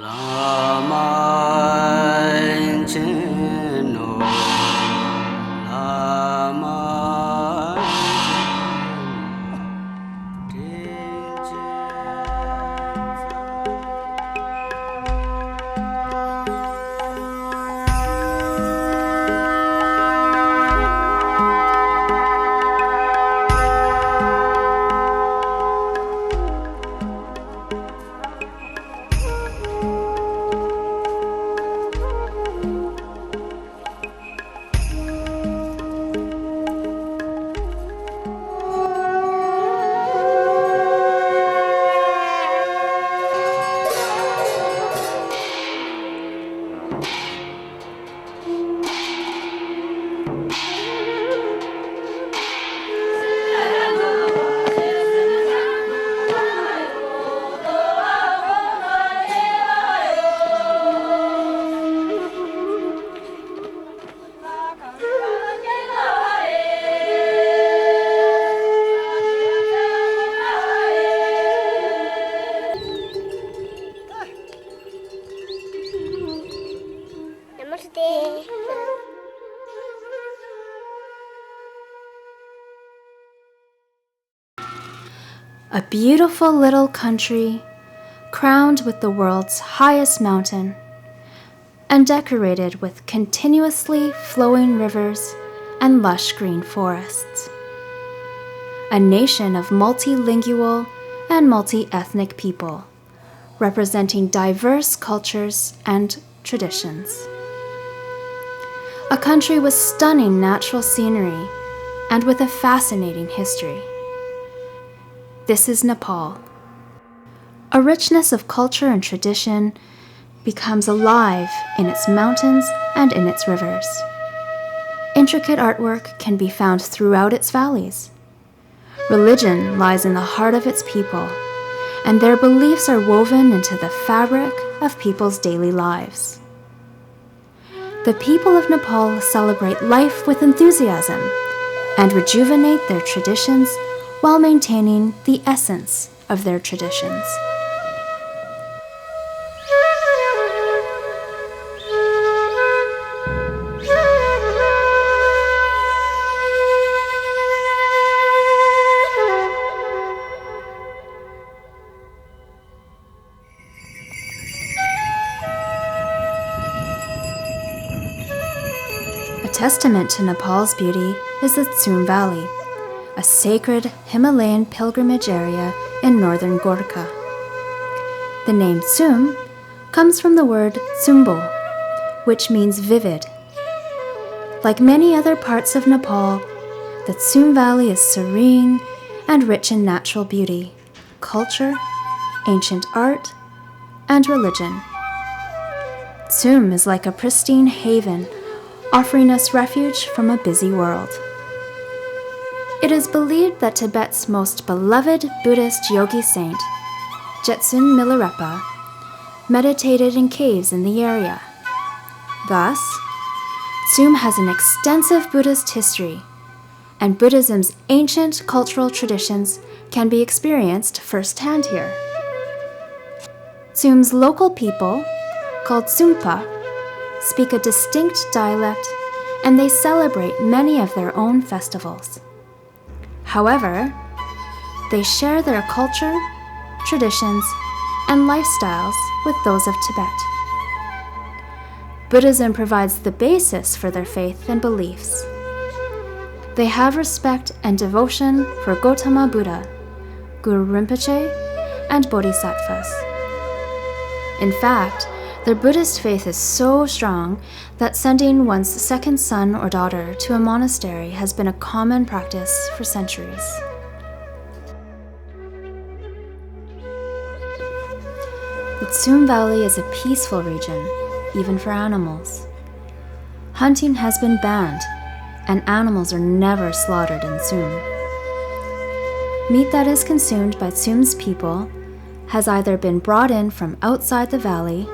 Lama A beautiful little country, crowned with the world's highest mountain, and decorated with continuously flowing rivers and lush green forests. A nation of multilingual and multi-ethnic people, representing diverse cultures and traditions. A country with stunning natural scenery and with a fascinating history. This is Nepal. A richness of culture and tradition becomes alive in its mountains and in its rivers. Intricate artwork can be found throughout its valleys. Religion lies in the heart of its people, and their beliefs are woven into the fabric of people's daily lives. The people of Nepal celebrate life with enthusiasm and rejuvenate their traditions while maintaining the essence of their traditions. A testament to Nepal's beauty is the Tsum Valley, a sacred Himalayan pilgrimage area in northern Gorkha. The name Tsum comes from the word tsumbo, which means vivid. Like many other parts of Nepal, the Tsum Valley is serene and rich in natural beauty, culture, ancient art, and religion. Tsum is like a pristine haven, offering us refuge from a busy world. It is believed that Tibet's most beloved Buddhist yogi saint, Jetsun Milarepa, meditated in caves in the area. Thus, Tsum has an extensive Buddhist history, and Buddhism's ancient cultural traditions can be experienced firsthand here. Tsum's local people, called Tsumpa, speak a distinct dialect, and they celebrate many of their own festivals. However, they share their culture, traditions, and lifestyles with those of Tibet. Buddhism provides the basis for their faith and beliefs. They have respect and devotion for Gautama Buddha, Guru Rinpoche, and Bodhisattvas. In fact, their Buddhist faith is so strong that sending one's second son or daughter to a monastery has been a common practice for centuries. The Tsum Valley is a peaceful region, even for animals. Hunting has been banned, and animals are never slaughtered in Tsum. Meat that is consumed by Tsum's people has either been brought in from outside the valley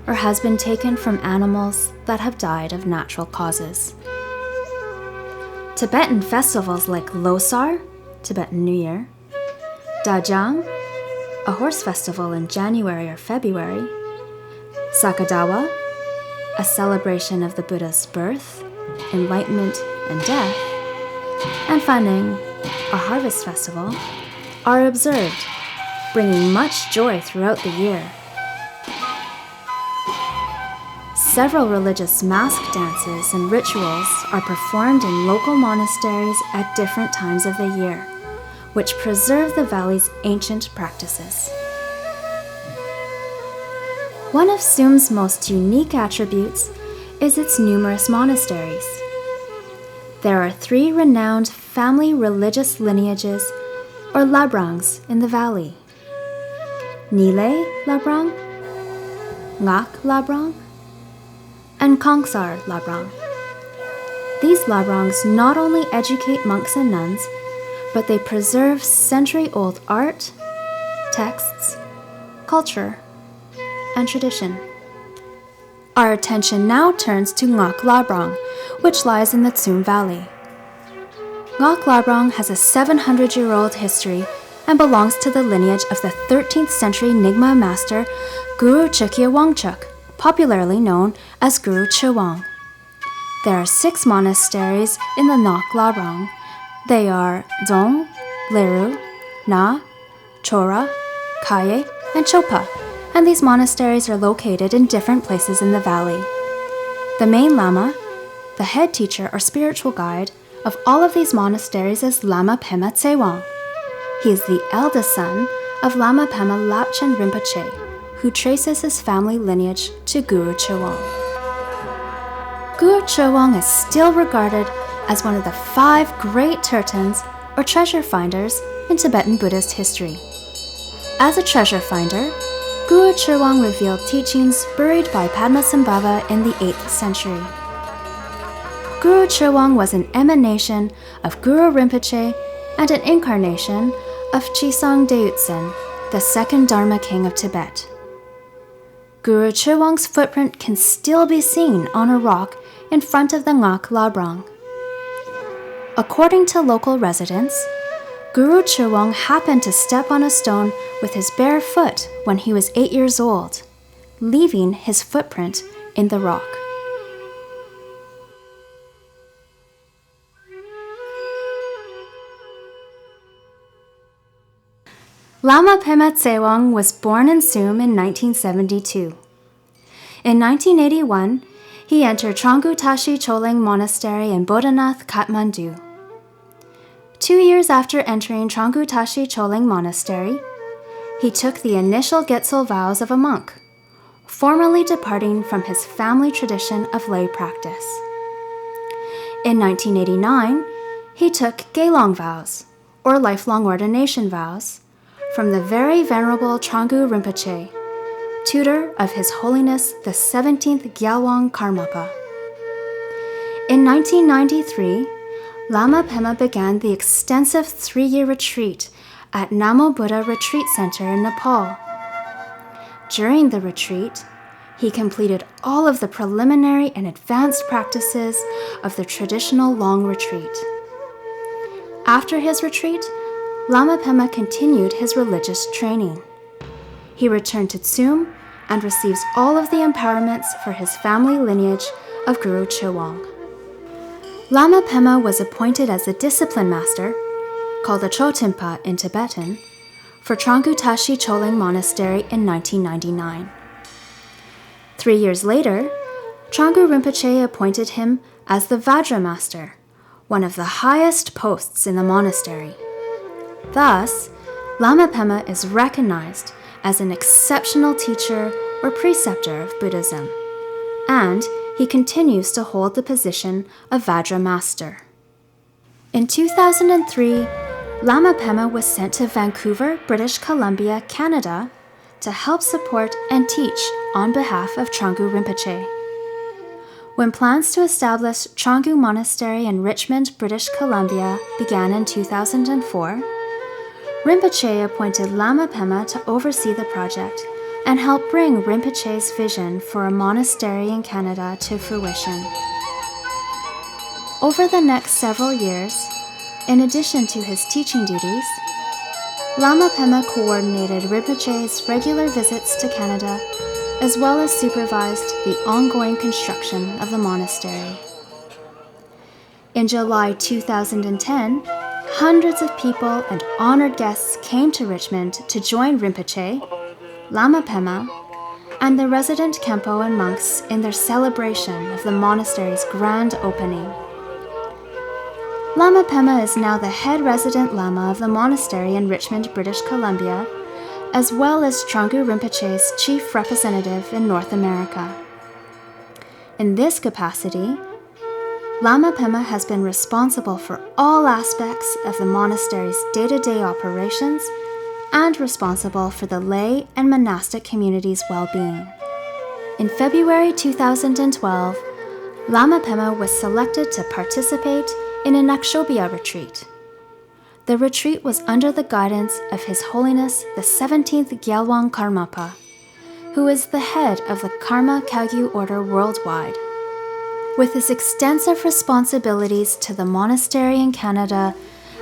or has been taken from animals that have died of natural causes. Tibetan festivals like Losar, Tibetan New Year, Dajang, a horse festival in January or February, Sakadawa, a celebration of the Buddha's birth, enlightenment, and death, and Faneng, a harvest festival, are observed, bringing much joy throughout the year. Several religious mask dances and rituals are performed in local monasteries at different times of the year, which preserve the valley's ancient practices. One of Tsum's most unique attributes is its numerous monasteries. There are 3 renowned family religious lineages, or Labrangs, in the valley: Nile Labrang, Ngak Labrang, and Kongsar Labrang. These Labrangs not only educate monks and nuns, but they preserve century-old art, texts, culture, and tradition. Our attention now turns to Ngak Labrang, which lies in the Tsum Valley. Ngak Labrang has a 700-year-old history and belongs to the lineage of the 13th century Nyingma master Guru Chukya Wangchuk, popularly known as Guru Tsewang. There are 6 monasteries in the Ngak Labrang. They are Dzong, Leru, Na, Chora, Kaye, and Chopa, and these monasteries are located in different places in the valley. The main Lama, the head teacher or spiritual guide of all of these monasteries, is Lama Pema Tsewang. He is the eldest son of Lama Pema Lapchen Rinpoche, who traces his family lineage to Guru Tsewang. Guru Tsewang is still regarded as one of the 5 great tertons or treasure finders in Tibetan Buddhist history. As a treasure finder, Guru Tsewang revealed teachings buried by Padmasambhava in the 8th century. Guru Tsewang was an emanation of Guru Rinpoche and an incarnation of Chisang Deutsen, the second Dharma king of Tibet. Guru Tsewang's footprint can still be seen on a rock in front of the Ngak Labrang. According to local residents, Guru Tsewang happened to step on a stone with his bare foot when he was 8 years old, leaving his footprint in the rock. Lama Pema Tsewang was born in Tsum in 1972. In 1981, he entered Tranggu Tashi Choling Monastery in Bodhanath, Kathmandu. 2 years after entering Tranggu Tashi Choling Monastery, he took the initial Getsul vows of a monk, formally departing from his family tradition of lay practice. In 1989, he took Gelong vows, or lifelong ordination vows, from the very venerable Tranggu Rinpoche, tutor of His Holiness the 17th Gyalwang Karmapa. In 1993, Lama Pema began the extensive 3-year retreat at Namo Buddha Retreat Center in Nepal. During the retreat, he completed all of the preliminary and advanced practices of the traditional long retreat. After his retreat, Lama Pema continued his religious training. He returned to Tsum and receives all of the empowerments for his family lineage of Guru Tsewang. Lama Pema was appointed as a discipline master, called a Chotimpa in Tibetan, for Tranggu Tashi Choling Monastery in 1999. 3 years later, Tranggu Rinpoche appointed him as the Vajra master, one of the highest posts in the monastery. Thus, Lama Pema is recognized as an exceptional teacher or preceptor of Buddhism, and he continues to hold the position of Vajra master. In 2003, Lama Pema was sent to Vancouver, British Columbia, Canada, to help support and teach on behalf of Tranggu Rinpoche. When plans to establish Tranggu Monastery in Richmond, British Columbia began in 2004, Rinpoche appointed Lama Pema to oversee the project and help bring Rinpoche's vision for a monastery in Canada to fruition. Over the next several years, in addition to his teaching duties, Lama Pema coordinated Rinpoche's regular visits to Canada, as well as supervised the ongoing construction of the monastery. In July 2010, hundreds of people and honored guests came to Richmond to join Rinpoche, Lama Pema, and the resident Khenpo and monks in their celebration of the monastery's grand opening. Lama Pema is now the head resident Lama of the monastery in Richmond, British Columbia, as well as Trungpa Rinpoche's chief representative in North America. In this capacity, Lama Pema has been responsible for all aspects of the monastery's day-to-day operations and responsible for the lay and monastic community's well-being. In February 2012, Lama Pema was selected to participate in an Akshobhya retreat. The retreat was under the guidance of His Holiness the 17th Gyalwang Karmapa, who is the head of the Karma Kagyu order worldwide. With his extensive responsibilities to the monastery in Canada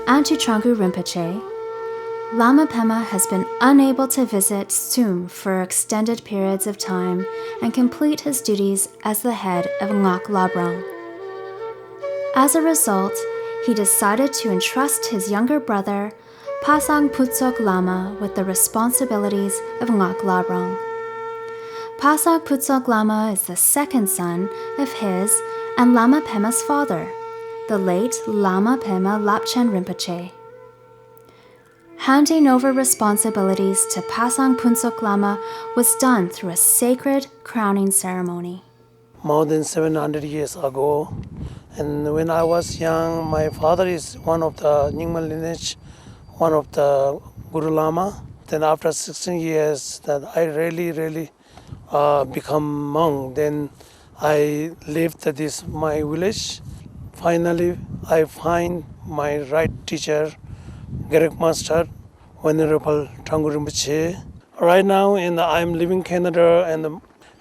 and to Trungpa Rinpoche, Lama Pema has been unable to visit Tsum for extended periods of time and complete his duties as the head of Ngak Labrang. As a result, he decided to entrust his younger brother, Pasang Putsok Lama, with the responsibilities of Ngak Labrang. Pasang Putsok Lama is the second son of his and Lama Pema's father, the late Lama Pema Lapchen Rinpoche. Handing over responsibilities to Pasang Putsok Lama was done through a sacred crowning ceremony. More than 700 years ago, and when I was young, my father is one of the Ngak Labrang Linage, one of the Guru Lama. Then after 16 years, that I really become monk. Then I left my village. Finally, I find my right teacher, Gerek Master, Venerable Trungpa Rinpoche. Right now, I'm living in Canada,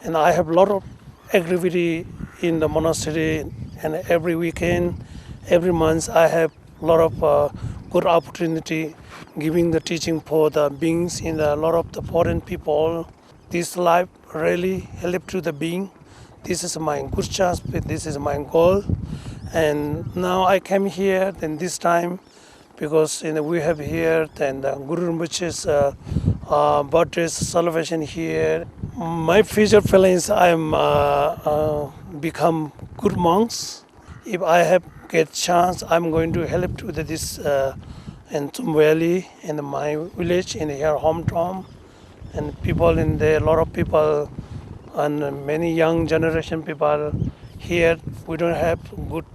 and I have a lot of activity in the monastery. And every weekend, every month, I have a lot of good opportunity giving the teaching for the beings in a lot of the foreign people. This life really help to the being. This is my good chance, this is my goal. And now I came here, then this time, because we have here then the Guru Rinpoche's birthday celebration here. My future feelings, I'm become good monks. If I have get chance, I'm going to help to this in Tsum Valley, in my village, in here hometown, and people in there, a lot of people, and many young generation people here. We don't have good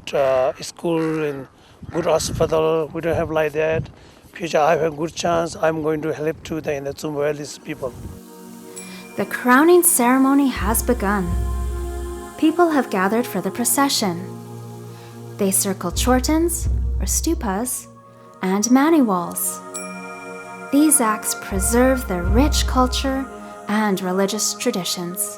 school and good hospital. We don't have like that. Future, I have a good chance. I'm going to help to the Tsum Valley's people. The crowning ceremony has begun. People have gathered for the procession. They circle chortens, or stupas, and mani walls. These acts preserve their rich culture and religious traditions.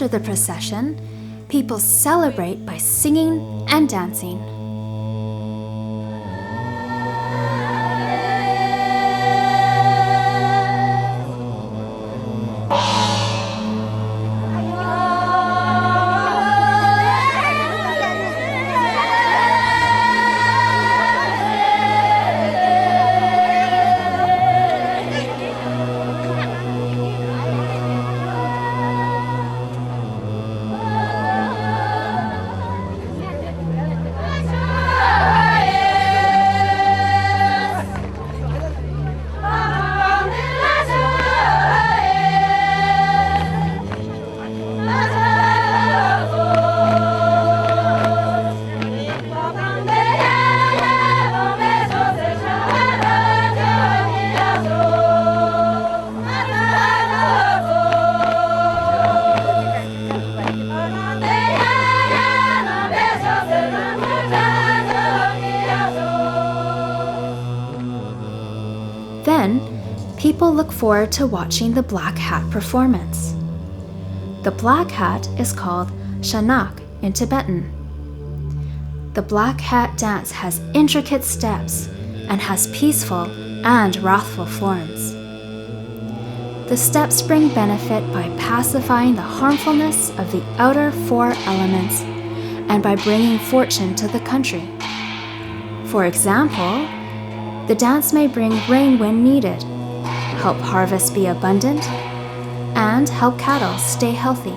After the procession, people celebrate by singing and dancing. Then, people look forward to watching the Black Hat performance. The Black Hat is called Shanak in Tibetan. The Black Hat dance has intricate steps and has peaceful and wrathful forms. The steps bring benefit by pacifying the harmfulness of the outer four elements and by bringing fortune to the country. For example, the dance may bring rain when needed, help harvest be abundant, and help cattle stay healthy.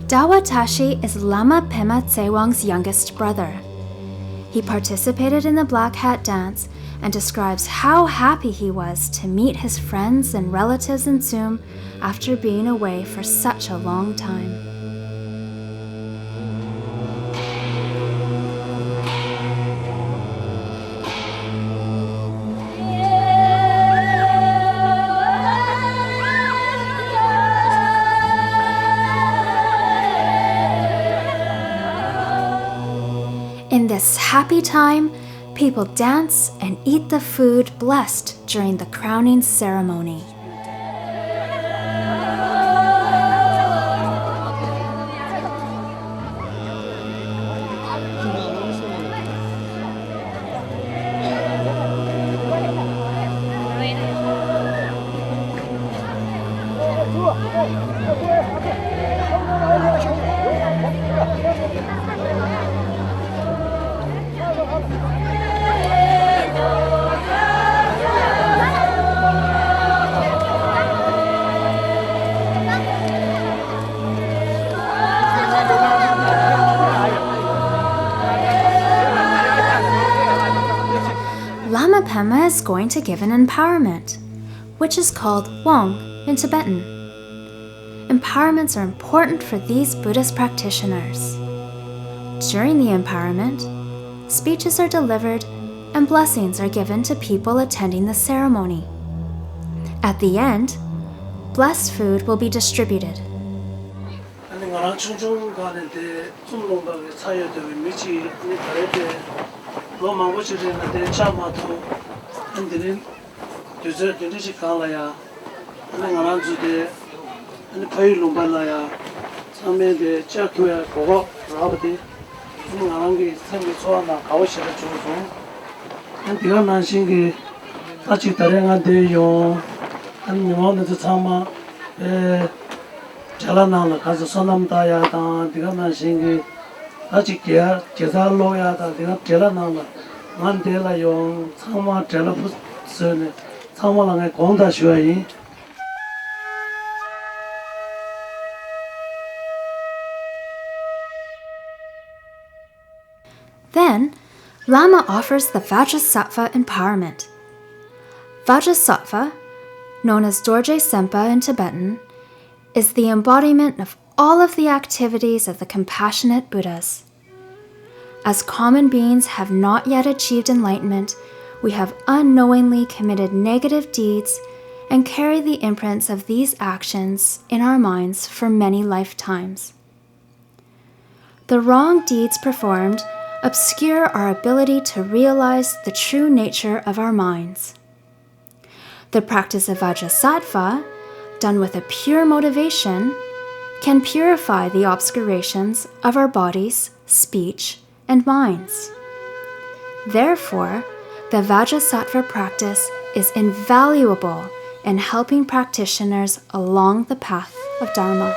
Dawatashi is Lama Pema Tsewang's youngest brother. He participated in the Black Hat dance and describes how happy he was to meet his friends and relatives in Tsum after being away for such a long time. In this happy time, people dance and eat the food blessed during the crowning ceremony. Lama Pema is going to give an empowerment, which is called Wong in Tibetan. Empowerments are important for these Buddhist practitioners. During the empowerment, speeches are delivered and blessings are given to people attending the ceremony. At the end, blessed food will be distributed. Then, Lama offers the Vajrasattva empowerment. Vajrasattva, known as Dorje Sempa in Tibetan, is the embodiment of all of the activities of the compassionate Buddhas. As common beings have not yet achieved enlightenment, we have unknowingly committed negative deeds and carry the imprints of these actions in our minds for many lifetimes. The wrong deeds performed obscure our ability to realize the true nature of our minds. The practice of Vajrasattva, done with a pure motivation, can purify the obscurations of our bodies, speech, and minds. Therefore, the Vajrasattva practice is invaluable in helping practitioners along the path of dharma.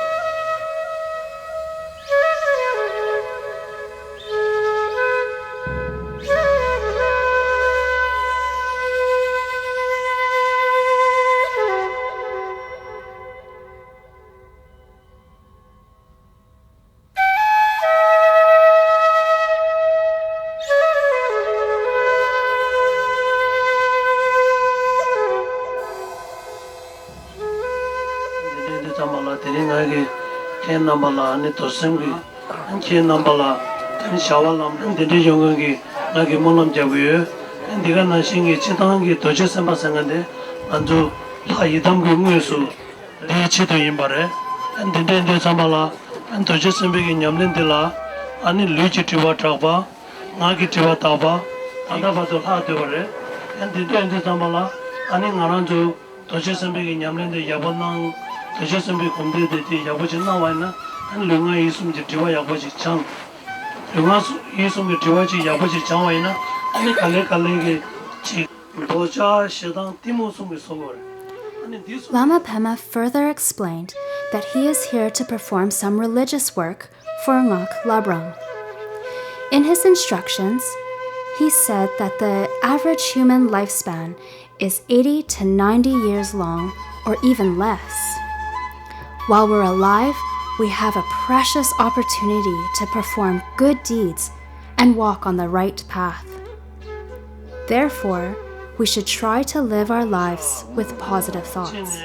Lama Pema further explained that he is here to perform some religious work for Ngak Labrang. In his instructions, he said that the average human lifespan is 80 to 90 years long, or even less. While we're alive, we have a precious opportunity to perform good deeds and walk on the right path. Therefore, we should try to live our lives with positive thoughts.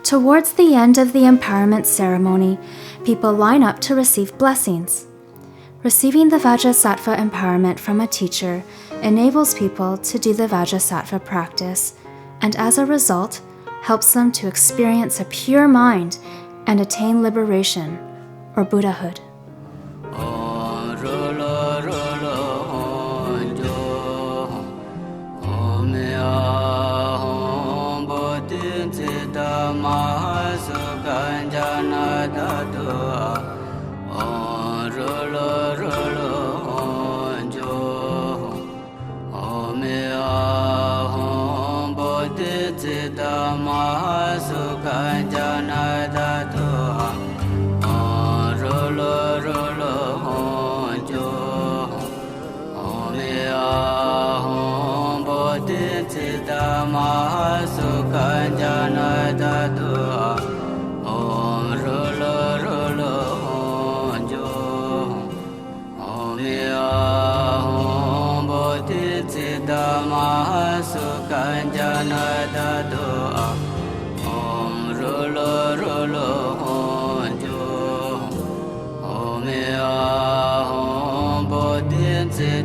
Towards the end of the empowerment ceremony, people line up to receive blessings. Receiving the Vajrasattva empowerment from a teacher enables people to do the Vajrasattva practice, and as a result, helps them to experience a pure mind and attain liberation, or Buddhahood.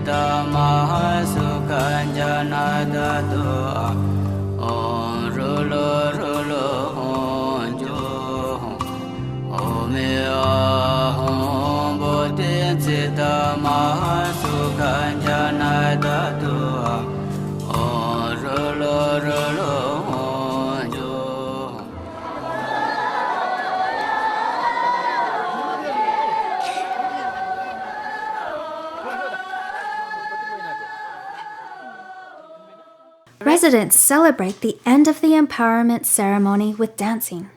Dharma Residents celebrate the end of the empowerment ceremony with dancing.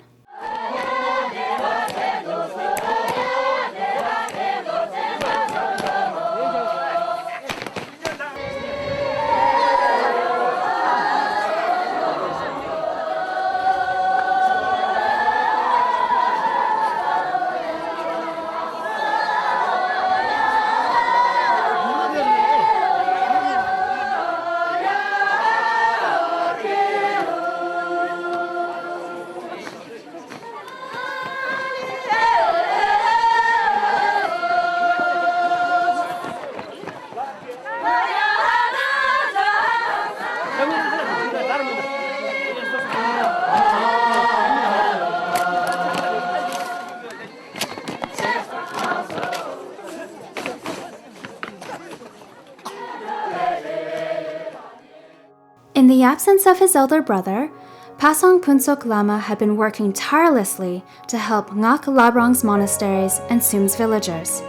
In the absence of his elder brother, Pasang Punsok Lama had been working tirelessly to help Ngak Labrang's monasteries and Tsum's villagers.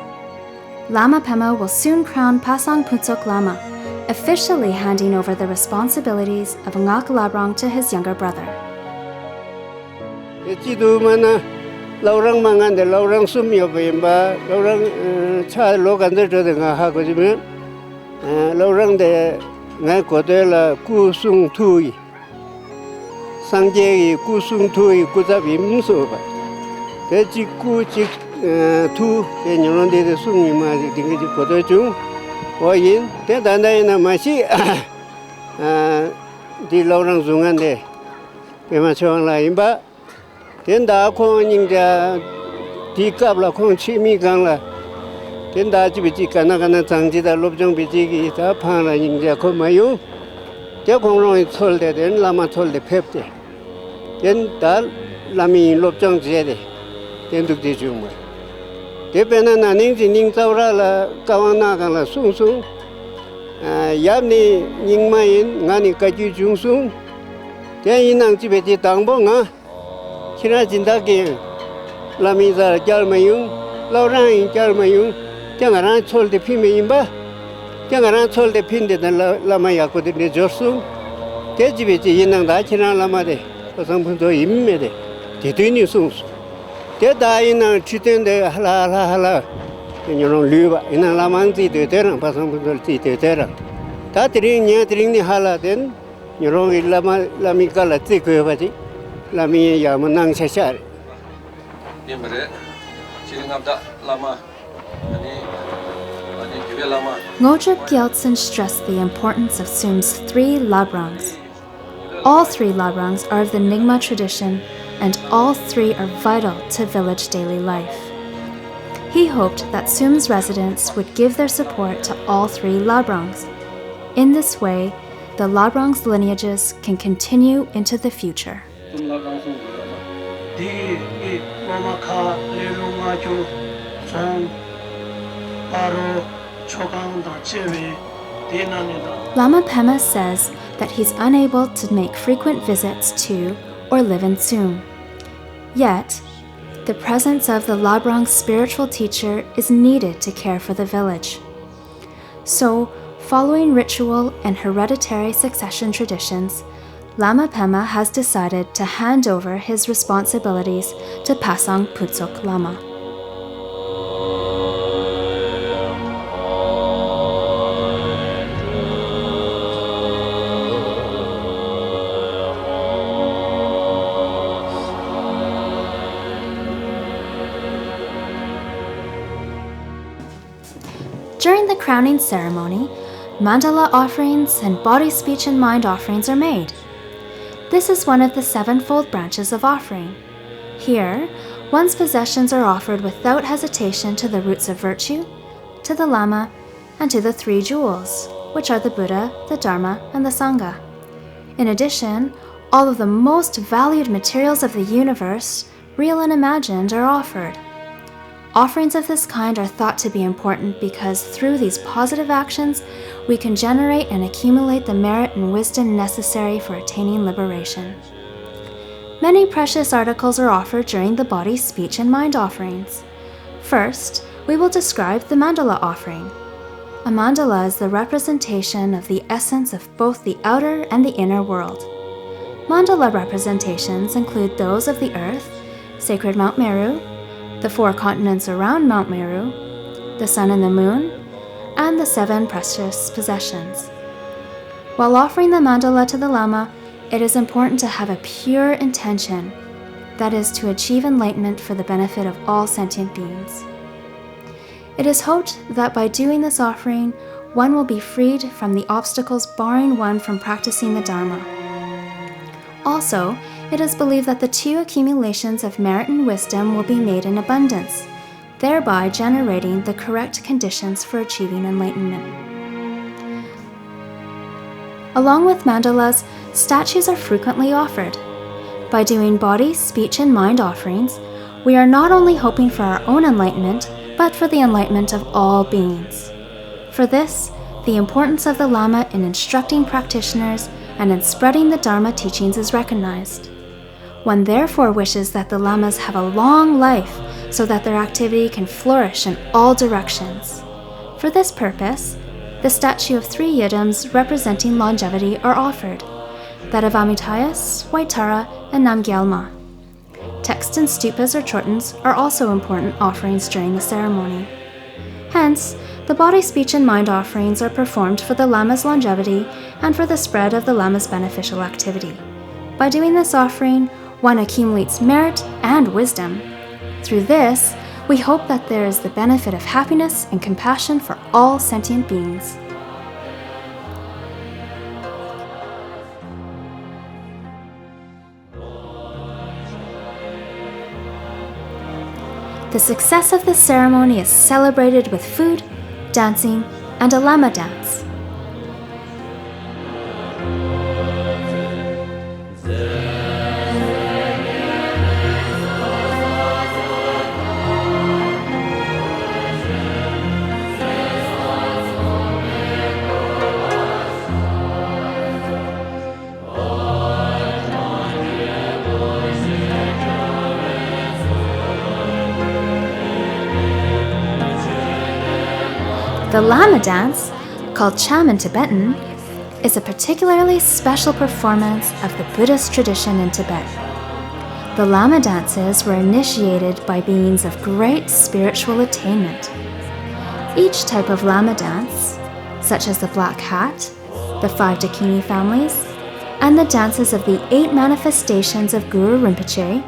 Lama Pema will soon crown Pasang Punsok Lama, officially handing over the responsibilities of Ngak Labrang to his younger brother. Laurang mangan de laurang sum yo bemba laurang cha logan de de nga ha ko jime laurang de nga ko de la ku sung thui sang je yi ku sung thui ku za bim so ba de ji ku ji tu de nyon de sung ni ma ji ding ji ko de ju wo yin de dan de na ma si di laurang zungan de pema chawang la yin ba Then da kong ning ja di kap la kong chi mi gang la. Then da ji bi ji kana kana zang ji da lob jong bi ji gi da pa la ning ja ko ma yu. Ja kong rong chol de den la ma chol de phep de. Then da la mi lob jong ji de. Then duk de ju ma. De pe na na ning ji ning zao ra la ka wang na gang la sung sung. Yap ni ning ma yin nga ni ka ju jung sung. Then yin nang ji be ji dang bo nga. Kira jinda ke lami za jal mayung laurang in jal mayung jangaran chol de phi me imba jangaran chol de phin de lama ya ko de jorsu te jibe ji yinang da kira lama de pasang phun do imme de de de ni sung te da ina chiten de hala nyorong lu ba ina lamang ji de de rang pasang phun do ji de de rang ta tring nya tring ni hala den nyorong lami kala ti ko ba ji Lami ya menang sesar. Ni mere, ciling abda lama, ani juga lama. Ngojip Gyaltsen stressed the importance of Tsum's 3 Labrangs. All 3 Labrangs are of the Nyingma tradition, and all 3 are vital to village daily life. He hoped that Tsum's residents would give their support to all 3 Labrangs. In this way, the Labrang's lineages can continue into the future. Lama Pema says that he's unable to make frequent visits to or live in Tsum. Yet, the presence of the Labrang's spiritual teacher is needed to care for the village. So, following ritual and hereditary succession traditions, Lama Pema has decided to hand over his responsibilities to Pasang Punsok Lama. During the crowning ceremony, mandala offerings and body, speech, and mind offerings are made. This is one of the 7-fold branches of offering. Here, one's possessions are offered without hesitation to the roots of virtue, to the Lama, and to the 3 jewels. which are the Buddha, the Dharma, and the Sangha. In addition, all of the most valued materials of the universe, real and imagined, are offered. Offerings of this kind are thought to be important because through these positive actions, we can generate and accumulate the merit and wisdom necessary for attaining liberation. Many precious articles are offered during the body, speech, and mind offerings. First, we will describe the mandala offering. A mandala is the representation of the essence of both the outer and the inner world. Mandala representations include those of the earth, sacred Mount Meru, the 4 continents around Mount Meru, the sun and the moon, and the 7 precious possessions. While offering the mandala to the Lama, it is important to have a pure intention, that is, to achieve enlightenment for the benefit of all sentient beings. It is hoped that by doing this offering, one will be freed from the obstacles barring one from practicing the Dharma. Also, it is believed that the 2 accumulations of merit and wisdom will be made in abundance, thereby generating the correct conditions for achieving enlightenment. Along with mandalas, statues are frequently offered. By doing body, speech, and mind offerings, we are not only hoping for our own enlightenment, but for the enlightenment of all beings. For this, the importance of the Lama in instructing practitioners and in spreading the Dharma teachings is recognized. One therefore wishes that the Lamas have a long life so that their activity can flourish in all directions. For this purpose, the statue of 3 yidams representing longevity are offered, that of Amitayas, Waitara, and Namgyalma. Texts and stupas or chortens are also important offerings during the ceremony. Hence, the body, speech, and mind offerings are performed for the Lama's longevity and for the spread of the Lama's beneficial activity. By doing this offering, one accumulates merit and wisdom. Through this, we hope that there is the benefit of happiness and compassion for all sentient beings. The success of this ceremony is celebrated with food, dancing, and a Lama dance. The Lama dance, called Cham in Tibetan, is a particularly special performance of the Buddhist tradition in Tibet. The Lama dances were initiated by beings of great spiritual attainment. Each type of Lama dance, such as the Black Hat, the 5 Dakini families, and the dances of the 8 manifestations of Guru Rinpoche,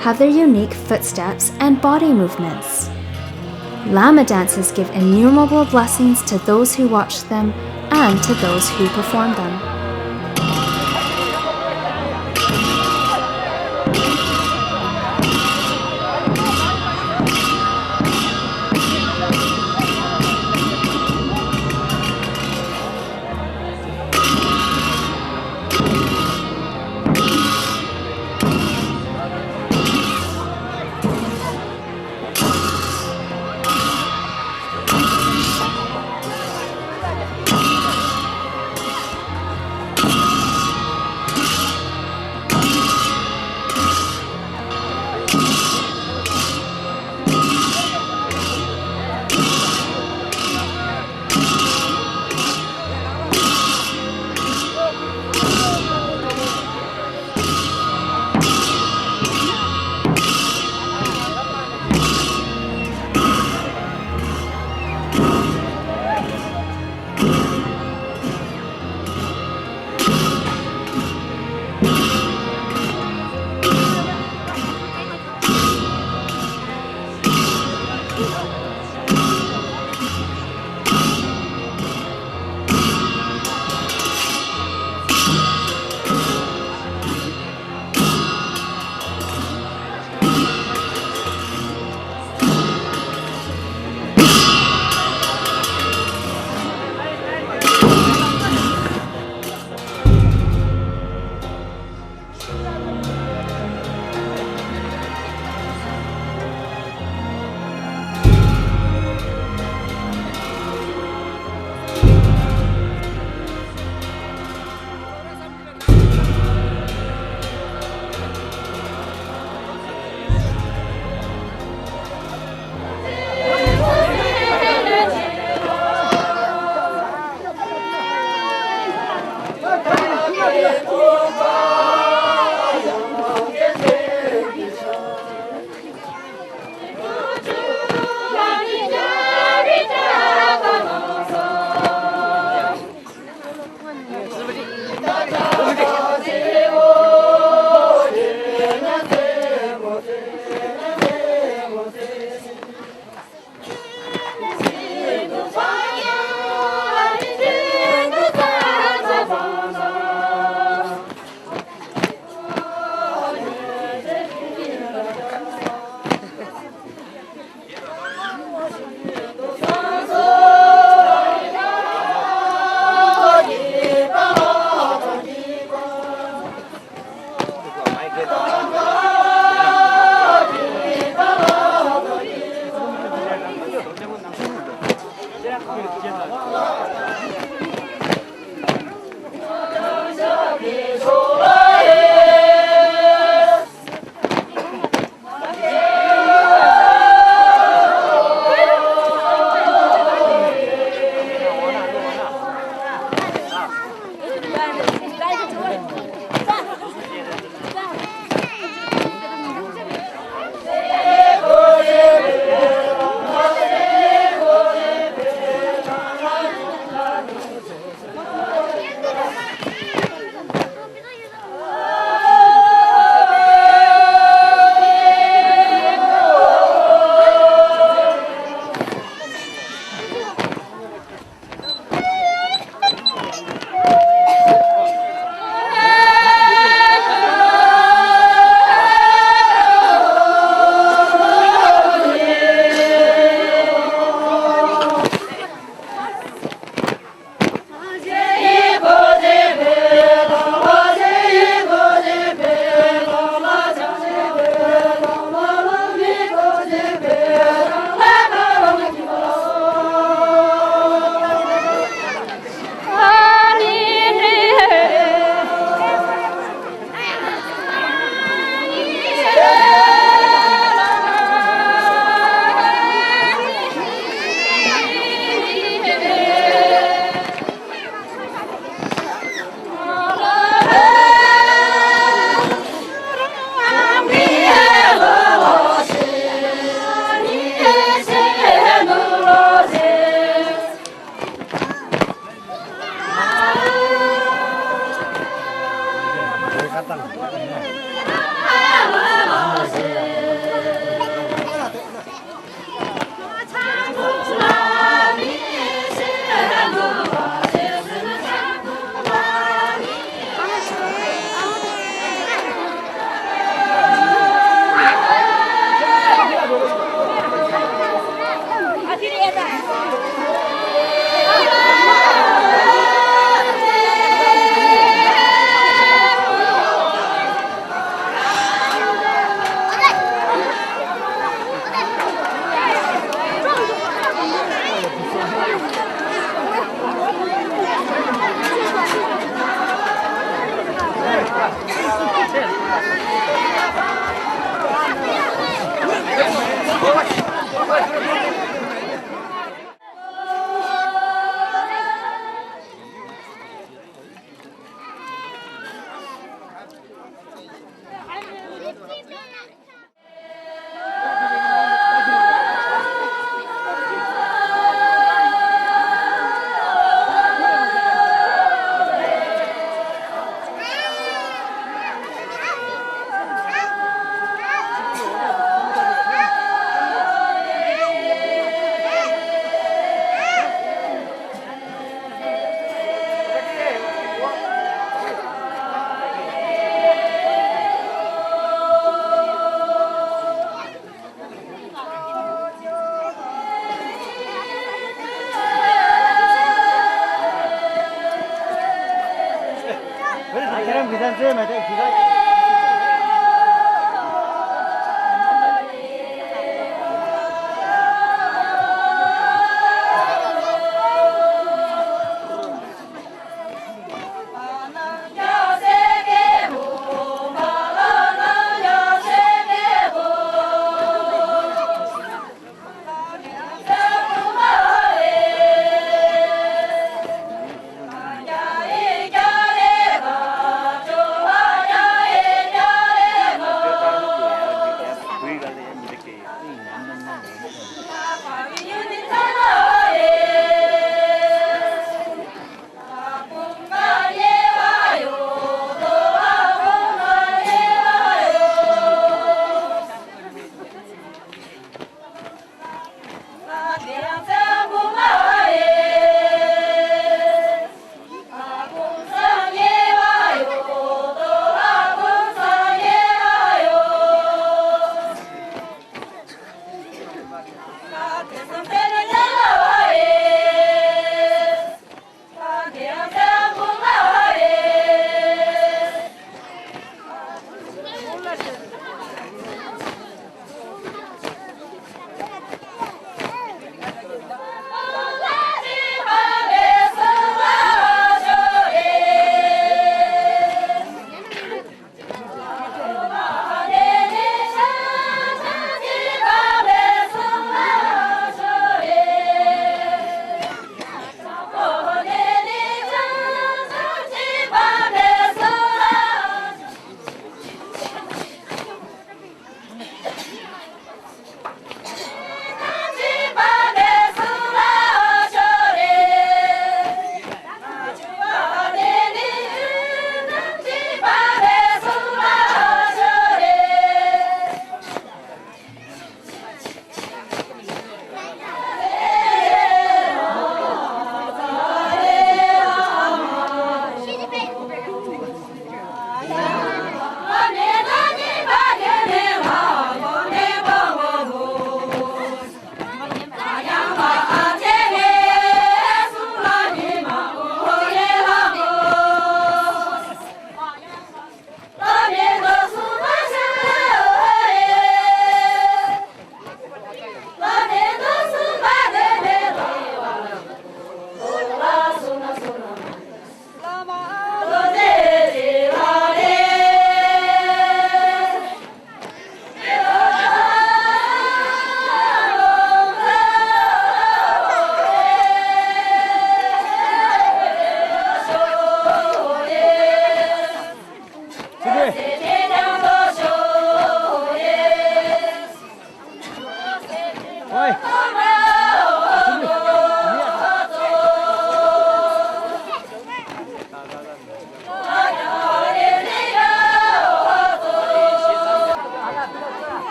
have their unique footsteps and body movements. Lama dances give innumerable blessings to those who watch them and to those who perform them.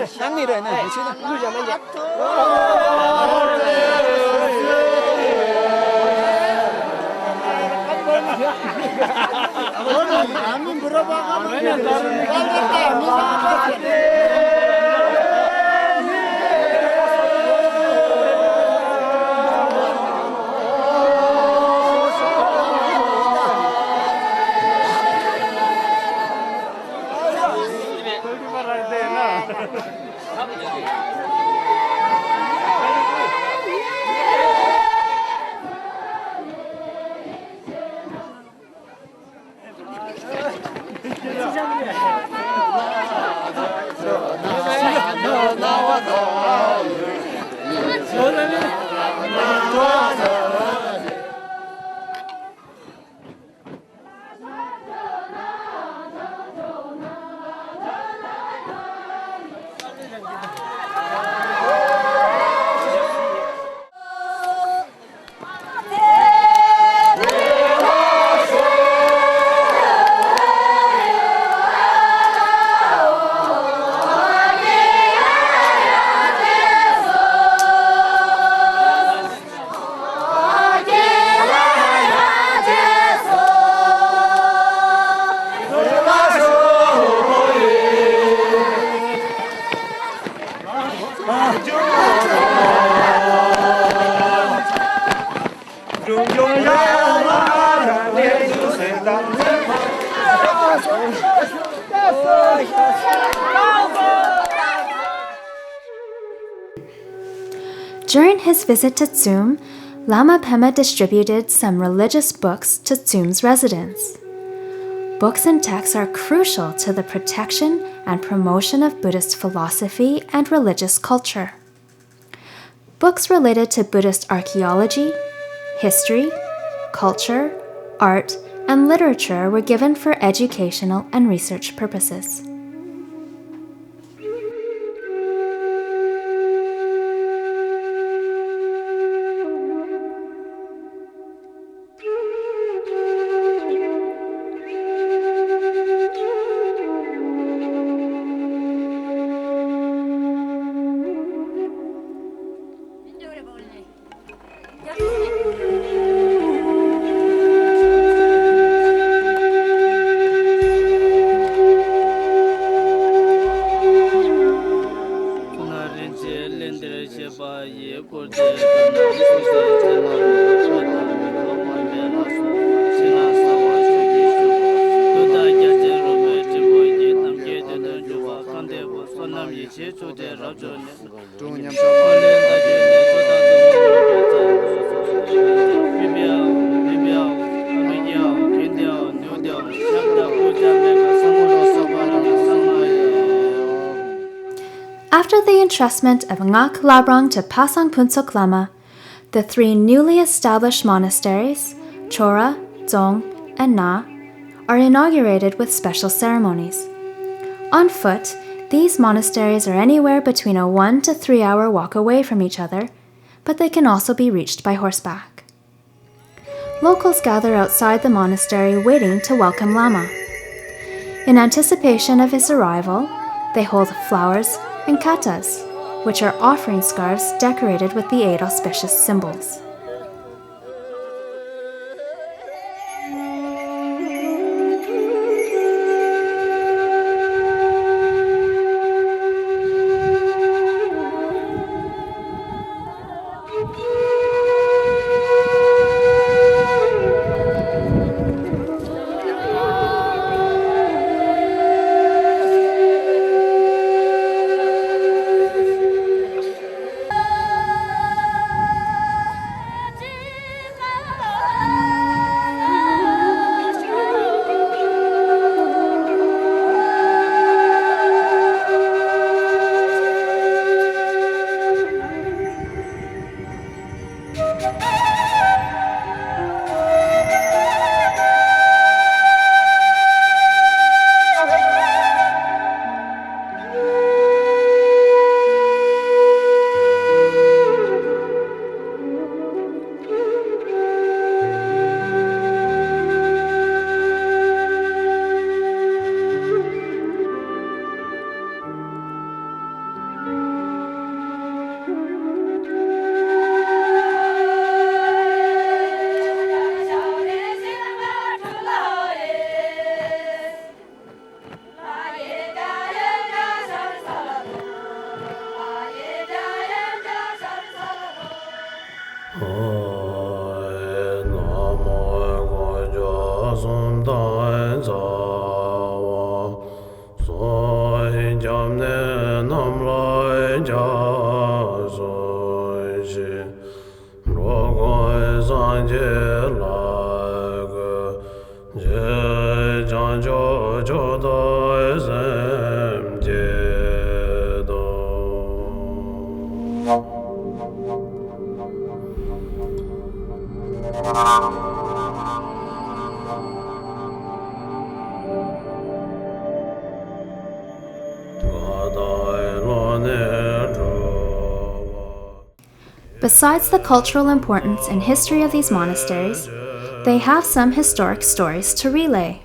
乡里人呢，不去了。入乡门去。During his visit to Tsum, Lama Pema distributed some religious books to Tsum's residents. Books and texts are crucial to the protection and promotion of Buddhist philosophy and religious culture. Books related to Buddhist archaeology, history, culture, art, and literature were given for educational and research purposes. After the entrustment of Ngak Labrang to Pasang Punsok Lama, the three newly established monasteries, Chora, Dzong, and Na, are inaugurated with special ceremonies. On foot, these monasteries are anywhere between a 1 to 3 hour walk away from each other, but they can also be reached by horseback. Locals gather outside the monastery waiting to welcome Lama. In anticipation of his arrival, they hold flowers and katas, which are offering scarves decorated with the 8 auspicious symbols. Besides the cultural importance and history of these monasteries, they have some historic stories to relay.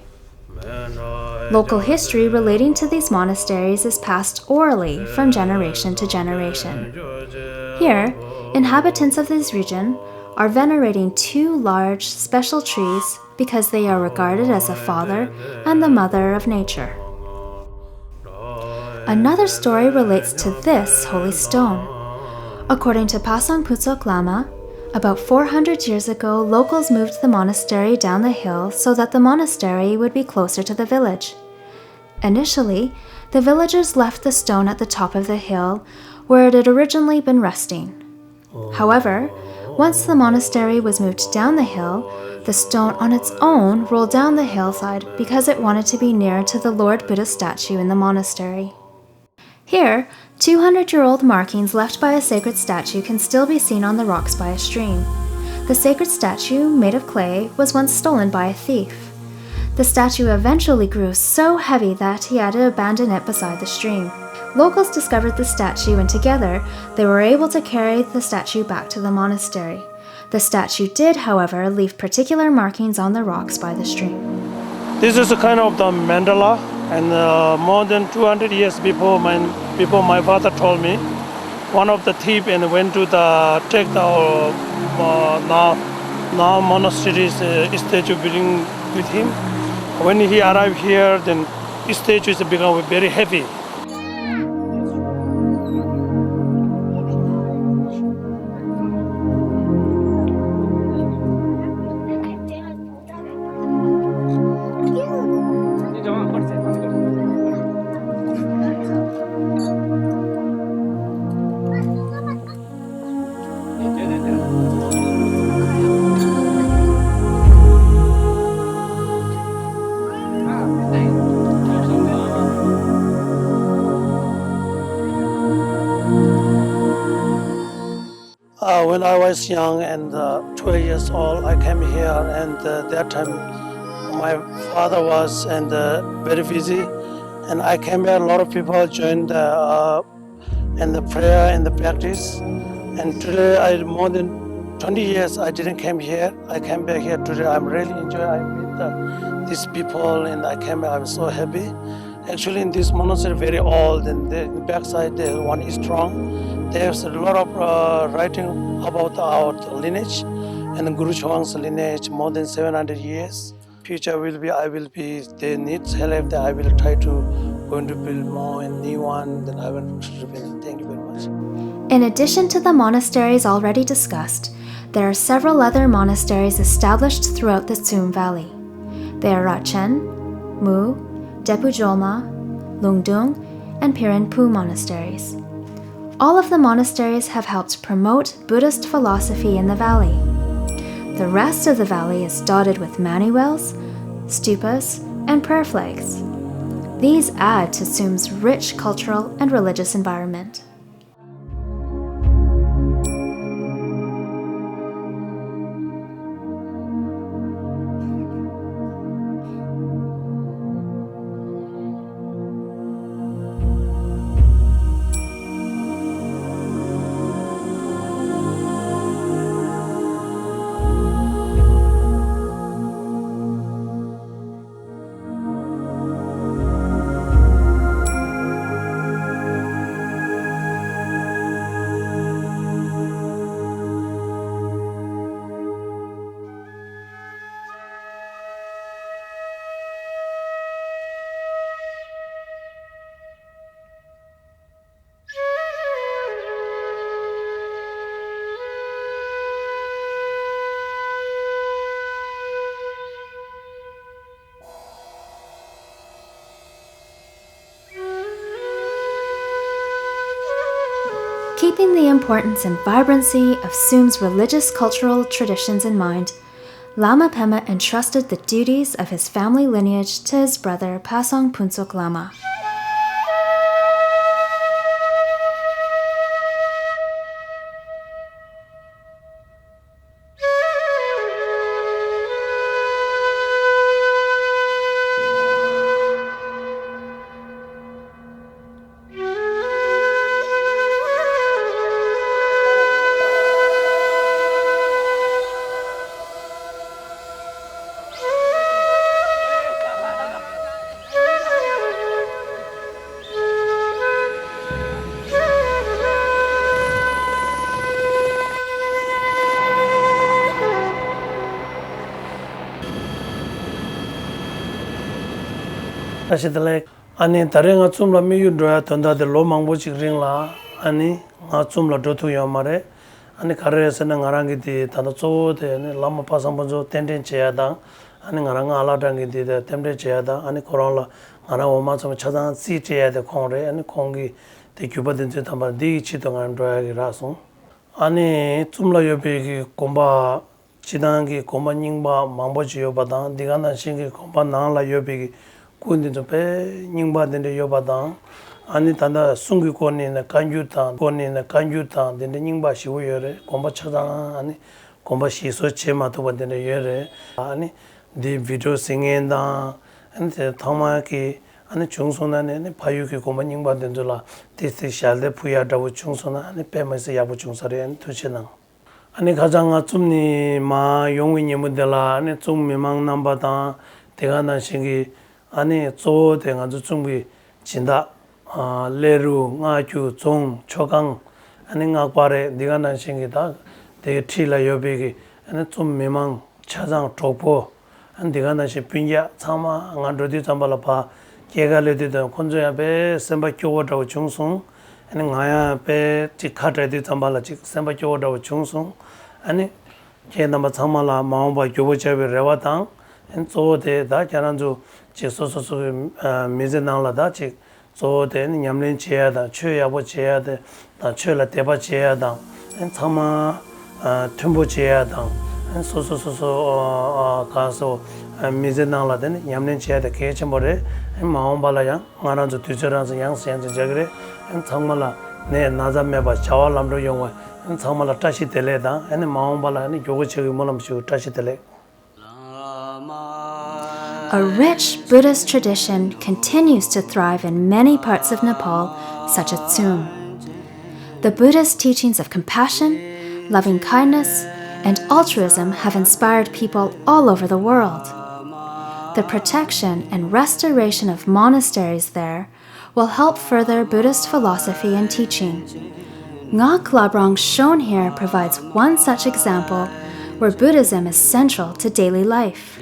Local history relating to these monasteries is passed orally from generation to generation. Here, inhabitants of this region are venerating two large special trees because they are regarded as the father and the mother of nature. Another story relates to this holy stone. According to Pasang Putsok Lama, about 400 years ago, locals moved the monastery down the hill so that the monastery would be closer to the village. Initially, the villagers left the stone at the top of the hill where it had originally been resting. However, once the monastery was moved down the hill, the stone on its own rolled down the hillside because it wanted to be near to the Lord Buddha statue in the monastery. Here, 200-year-old markings left by a sacred statue can still be seen on the rocks by a stream. The sacred statue, made of clay, was once stolen by a thief. The statue eventually grew so heavy that he had to abandon it beside the stream. Locals discovered the statue and together they were able to carry the statue back to the monastery. The statue did, however, leave particular markings on the rocks by the stream. This is a kind of the mandala, and more than 200 years before my father told me, one of the thief and went to take the now monastery's statue building with him. When he arrived here, then the statue is become very heavy. When I was young and 12 years old, I came here, and that time my father was very busy, and I came here. A lot of people joined the prayer and the practice. And today, more than 20 years, I didn't come here. I came back here today. I'm really enjoying. I meet these people, and I came here. I'm so happy. Actually, in this monastery, very old, and the backside, the one is strong. There's a lot of writing about our lineage and Guru Chowang's lineage, more than 700 years. Future will be, they need help, I will try to going to build more and new one, then I will. Thank you very much. In addition to the monasteries already discussed, there are several other monasteries established throughout the Tsum Valley. They are Rachen, Mu, Depujolma, Lungdung, and Pirinpu monasteries. All of the monasteries have helped promote Buddhist philosophy in the valley. The rest of the valley is dotted with manuals, stupas, and prayer flags. These add to Tsum's rich cultural and religious environment. Keeping the importance and vibrancy of Tsum's religious cultural traditions in mind, Lama Pema entrusted the duties of his family lineage to his brother Pasong Punsuk Lama. Ashidale, ani Tarenga Tsumla Miyu Dra Tonda de Lomangbo Chikringla, Ani, Tsumla Dotu Yamare, Ani Karesana Narangiti, Tanazo, the Lama Pasambozo, Tendin Cheada, Ani Naranga Aladangi, the Temde Cheada, Ani Korola, Anawama Chazan, Si Chea the Kongre, and Kongi, the Cuba Tamba, Di Chitong and Drag Rasun. Ani Tsumla Yobi, Komba, Chidangi, Komba Ningba, Mambochi Yobadan, Digana Shingi, Komba Nala Yobi. Kundi to pay Ningba than the Yobadang, Anitanda Sungi Koni in the Kanjutan, then the Ningba Shiwere, Komba Chadang, Ani Komba Shiso Chema to what in the Yere, Ani the video singing down, and the Tamaki, and the Chungsona and the Payuki Komba Ningba Dendula, this is Shalde Puyada with Chungsona and the Pemas Yabu Chungsari and Tuchinang. Ani Kazanga Tsumni Ma Yongwin Yamudela, and Tsum Mimang Nambata, Tegana Shingi. 아니 조대 가지고 준비 진다 레루 나주 종 초강 아니 나과래 네가 난 생기다 되게 틸라 여백이 아니 좀 미망 차장 좁고 안 네가 난시 빈야 참아 안가도디 잠발아 봐 개갈레디도 콘조야 배 semba 교워다고 중송 아니 나야 배 지카데디 잠발아 지 semba 교워다고 중송 아니 개나마 참말라 마음바 교버제베 레와당 엔 조대 다 자란주 지소소소 미제나라다 지 조대는 냠린 제야다 최야보 제야다 다 최라 대바 제야다 엔 참아 tumbo 제야다 엔 소소소소 가서 미제나라다는 냠린 제야다 개체모레 엔 마음발아야 마란주 뒤저라서 양스양지 저그래 엔 참말라 내 나자메바 자왈람로 용와 엔 참말라 다시 될래다 엔 마음발아니 요거체기 몰람시 다시 될래. A rich Buddhist tradition continues to thrive in many parts of Nepal, such as Tsum. The Buddhist teachings of compassion, loving kindness, and altruism have inspired people all over the world. The protection and restoration of monasteries there will help further Buddhist philosophy and teaching. Ngak Labrang shown here provides one such example where Buddhism is central to daily life.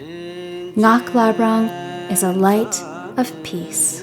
Ngak Labrang is a light of peace.